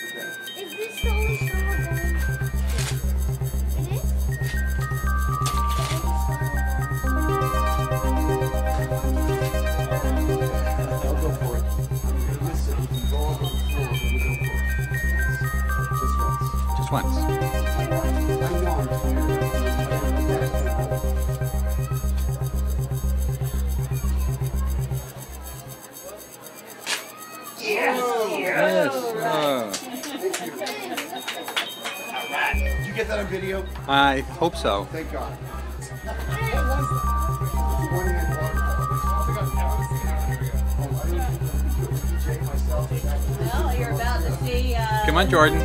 Is this the only store we're going? It is? I'll go for it. I'm going to miss it. You can go over the floor, but we go for it. Just once. Just once. I know I'm tired. Yes. Oh. All right. Did you get that on video? I hope so. Thank God. Well, you're about to see. Come on, Jordan.